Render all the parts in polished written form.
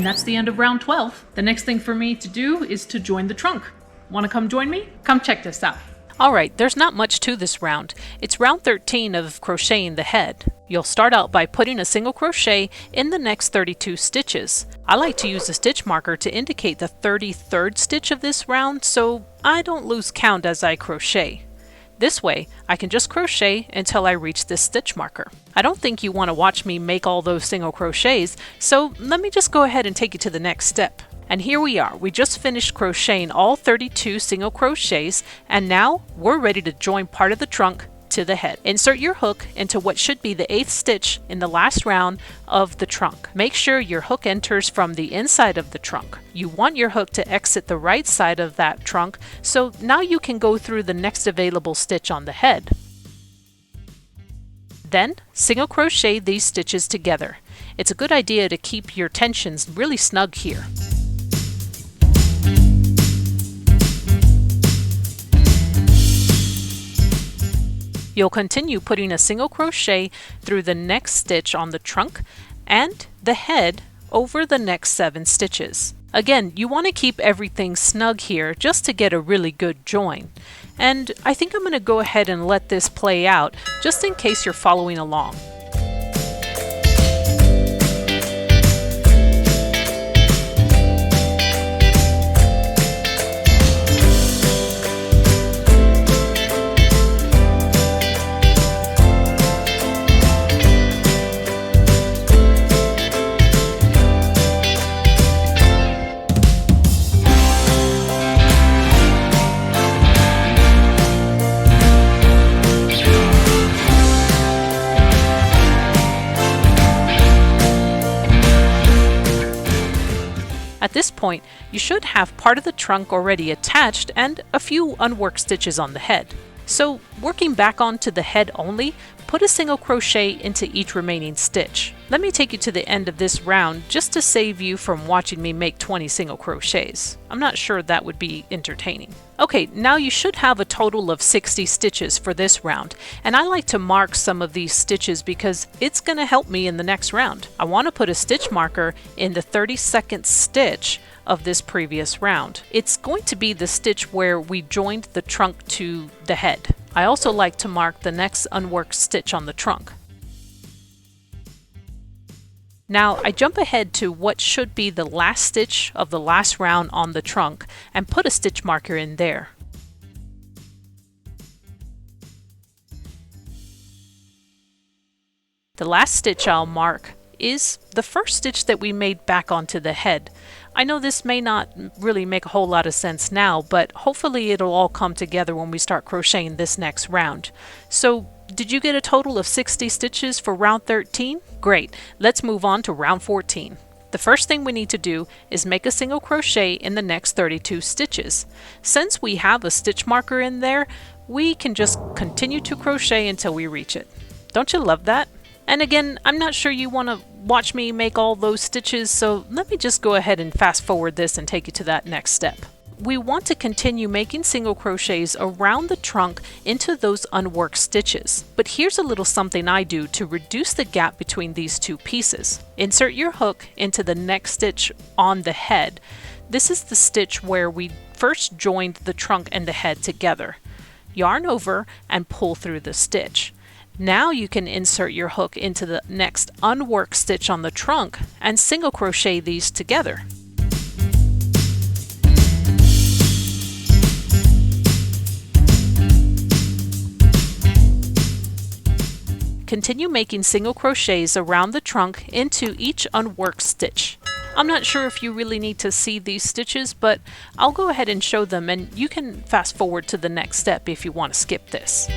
And that's the end of round 12. The next thing for me to do is to join the trunk. Want to come join me? Come check this out. Alright, there's not much to this round. It's round 13 of crocheting the head. You'll start out by putting a single crochet in the next 32 stitches. I like to use a stitch marker to indicate the 33rd stitch of this round so I don't lose count as I crochet. This way, I can just crochet until I reach this stitch marker. I don't think you want to watch me make all those single crochets, so let me just go ahead and take you to the next step. And here we are. We just finished crocheting all 32 single crochets, and now we're ready to join part of the trunk to the head. Insert your hook into what should be the 8th stitch in the last round of the trunk. Make sure your hook enters from the inside of the trunk. You want your hook to exit the right side of that trunk, so now you can go through the next available stitch on the head. Then single crochet these stitches together. It's a good idea to keep your tensions really snug here. You'll continue putting a single crochet through the next stitch on the trunk and the head over the next 7 stitches. Again, you want to keep everything snug here just to get a really good join. And I think I'm going to go ahead and let this play out just in case you're following along. At this point, you should have part of the trunk already attached and a few unworked stitches on the head. So, working back onto the head only, put a single crochet into each remaining stitch. Let me take you to the end of this round just to save you from watching me make 20 single crochets. I'm not sure that would be entertaining. Okay, now you should have a total of 60 stitches for this round, and I like to mark some of these stitches because it's going to help me in the next round. I want to put a stitch marker in the 32nd stitch of this previous round. It's going to be the stitch where we joined the trunk to the head. I also like to mark the next unworked stitch on the trunk. Now I jump ahead to what should be the last stitch of the last round on the trunk and put a stitch marker in there. The last stitch I'll mark is the first stitch that we made back onto the head. I know this may not really make a whole lot of sense now, but hopefully it'll all come together when we start crocheting this next round. So, did you get a total of 60 stitches for round 13? Great, let's move on to round 14. The first thing we need to do is make a single crochet in the next 32 stitches. Since we have a stitch marker in there, we can just continue to crochet until we reach it. Don't you love that? And again, I'm not sure you want to watch me make all those stitches, so let me just go ahead and fast forward this and take you to that next step. We want to continue making single crochets around the trunk into those unworked stitches. But here's a little something I do to reduce the gap between these two pieces. Insert your hook into the next stitch on the head. This is the stitch where we first joined the trunk and the head together. Yarn over and pull through the stitch. Now you can insert your hook into the next unworked stitch on the trunk and single crochet these together. Continue making single crochets around the trunk into each unworked stitch. I'm not sure if you really need to see these stitches, but I'll go ahead and show them, and you can fast forward to the next step if you want to skip this.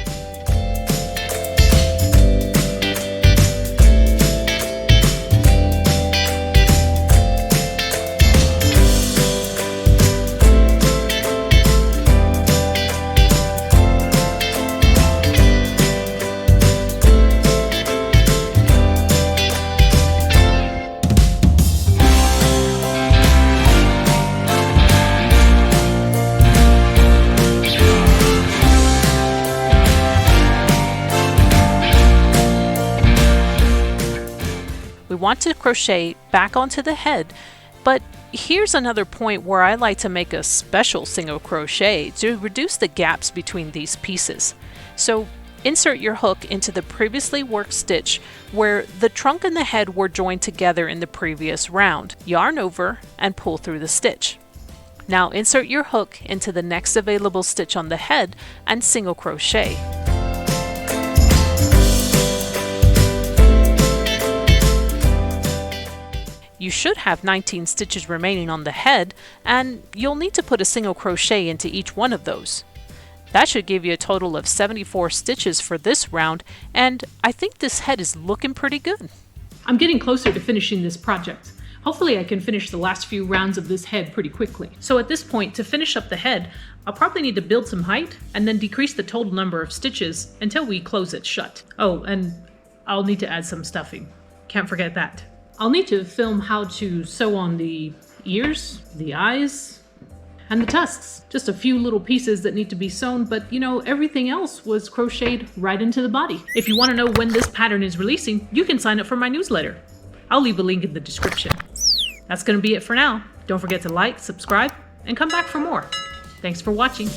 We want to crochet back onto the head But here's another point where I like to make a special single crochet to reduce the gaps between these pieces. So insert your hook into the previously worked stitch where the trunk and the head were joined together in the previous round. Yarn over and pull through the stitch. Now insert your hook into the next available stitch on the head and single crochet. You should have 19 stitches remaining on the head, and you'll need to put a single crochet into each one of those. That should give you a total of 74 stitches for this round, and I think this head is looking pretty good. I'm getting closer to finishing this project. Hopefully I can finish the last few rounds of this head pretty quickly. So at this point, to finish up the head, I'll probably need to build some height and then decrease the total number of stitches until we close it shut. Oh, and I'll need to add some stuffing. Can't forget that. I'll need to film how to sew on the ears, the eyes, and the tusks. Just a few little pieces that need to be sewn, but you know, everything else was crocheted right into the body. If you want to know when this pattern is releasing, you can sign up for my newsletter. I'll leave a link in the description. That's going to be it for now. Don't forget to like, subscribe, and come back for more. Thanks for watching.